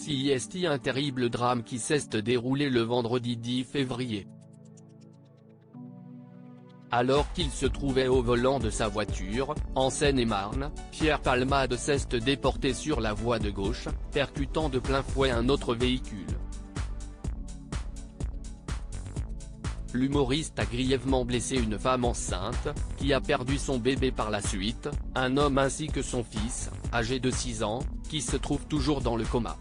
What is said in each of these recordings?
CIST. Un terrible drame qui s'est déroulé le vendredi 10 février. Alors qu'il se trouvait au volant de sa voiture, en Seine-et-Marne, Pierre Palmade s'est déporté sur la voie de gauche, percutant de plein fouet un autre véhicule. L'humoriste a grièvement blessé une femme enceinte, qui a perdu son bébé par la suite, un homme ainsi que son fils, âgé de 6 ans, qui se trouve toujours dans le coma.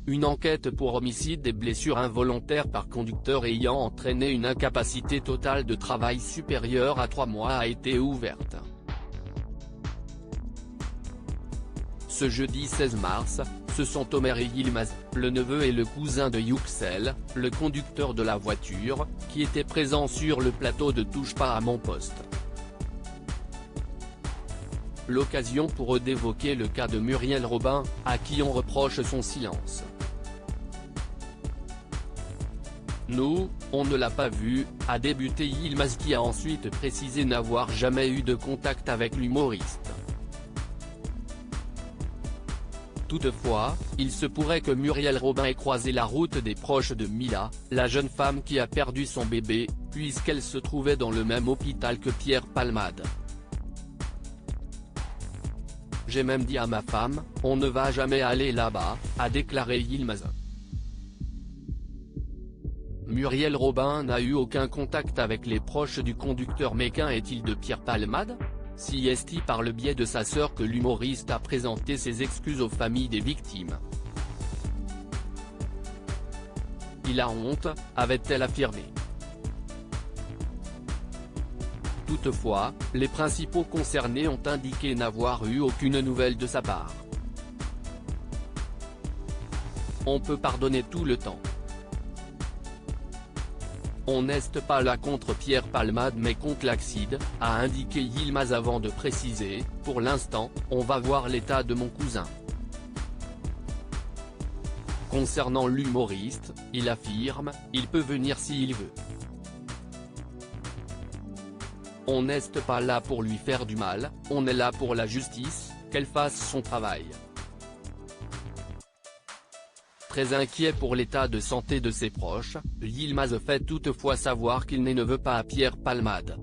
Une enquête pour homicide et blessure involontaire par conducteur ayant entraîné une incapacité totale de travail supérieure à 3 mois a été ouverte. Ce jeudi 16 mars, ce sont Omer et Yilmaz, le neveu et le cousin de Youxel, le conducteur de la voiture, qui étaient présents sur le plateau de Touche pas à mon poste. L'occasion pour eux d'évoquer le cas de Muriel Robin, à qui on reproche son silence. Nous, on ne l'a pas vu, a débuté Yilmaz, qui a ensuite précisé n'avoir jamais eu de contact avec l'humoriste. Toutefois, il se pourrait que Muriel Robin ait croisé la route des proches de Mila, la jeune femme qui a perdu son bébé, puisqu'elle se trouvait dans le même hôpital que Pierre Palmade. J'ai même dit à ma femme, on ne va jamais aller là-bas, a déclaré Yilmaz. Muriel Robin n'a eu aucun contact avec les proches du conducteur, mais qu'en est-il de Pierre Palmade? CIST par le biais de sa sœur que l'humoriste a présenté ses excuses aux familles des victimes. Il a honte, avait-elle affirmé. Toutefois, les principaux concernés ont indiqué n'avoir eu aucune nouvelle de sa part. On peut pardonner tout le temps. On n'est pas là contre Pierre Palmade mais contre l'accident, a indiqué Yilmaz avant de préciser, pour l'instant, on va voir l'état de mon cousin. Concernant l'humoriste, il affirme, il peut venir s'il veut. On n'est pas là pour lui faire du mal, on est là pour la justice, qu'elle fasse son travail. Très inquiet pour l'état de santé de ses proches, Yilmaz fait toutefois savoir qu'il ne veut pas à Pierre Palmade.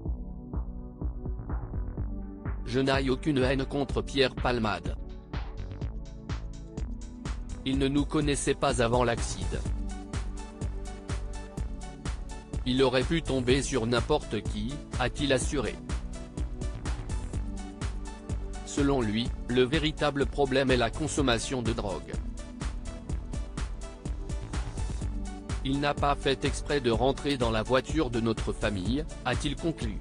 Je n'ai aucune haine contre Pierre Palmade. Il ne nous connaissait pas avant l'accident. Il aurait pu tomber sur n'importe qui, a-t-il assuré. Selon lui, le véritable problème est la consommation de drogue. Il n'a pas fait exprès de rentrer dans la voiture de notre famille, a-t-il conclu.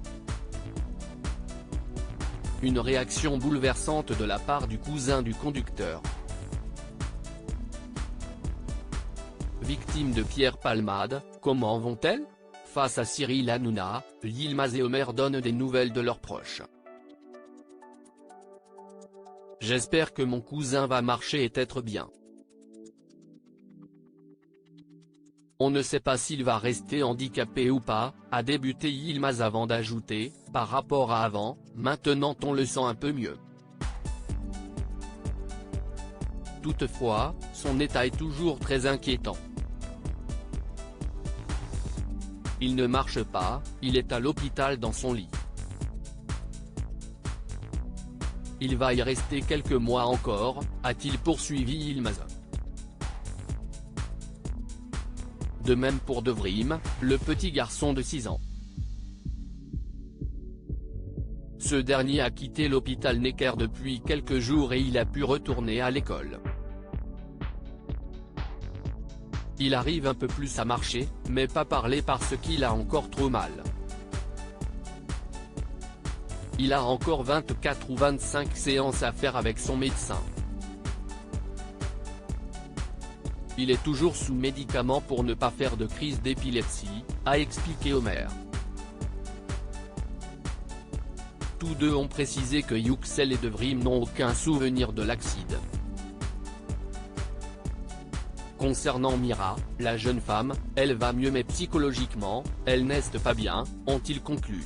Une réaction bouleversante de la part du cousin du conducteur. Victime de Pierre Palmade, comment vont-elles? Face à Cyril Hanouna, Yilmaz et Omer donnent des nouvelles de leurs proches. J'espère que mon cousin va marcher et être bien. On ne sait pas s'il va rester handicapé ou pas, a débuté Yilmaz avant d'ajouter, par rapport à avant, maintenant on le sent un peu mieux. Toutefois, son état est toujours très inquiétant. Il ne marche pas, il est à l'hôpital dans son lit. Il va y rester quelques mois encore, a-t-il poursuivi Yilmaz. De même pour Devrim, le petit garçon de 6 ans. Ce dernier a quitté l'hôpital Necker depuis quelques jours et il a pu retourner à l'école. Il arrive un peu plus à marcher, mais pas parler parce qu'il a encore trop mal. Il a encore 24 ou 25 séances à faire avec son médecin. Il est toujours sous médicaments pour ne pas faire de crise d'épilepsie, a expliqué Omer. Tous deux ont précisé que Youxel et Devrim n'ont aucun souvenir de l'accident. Concernant Mira, la jeune femme, elle va mieux mais psychologiquement, elle n'est pas bien, ont-ils conclu.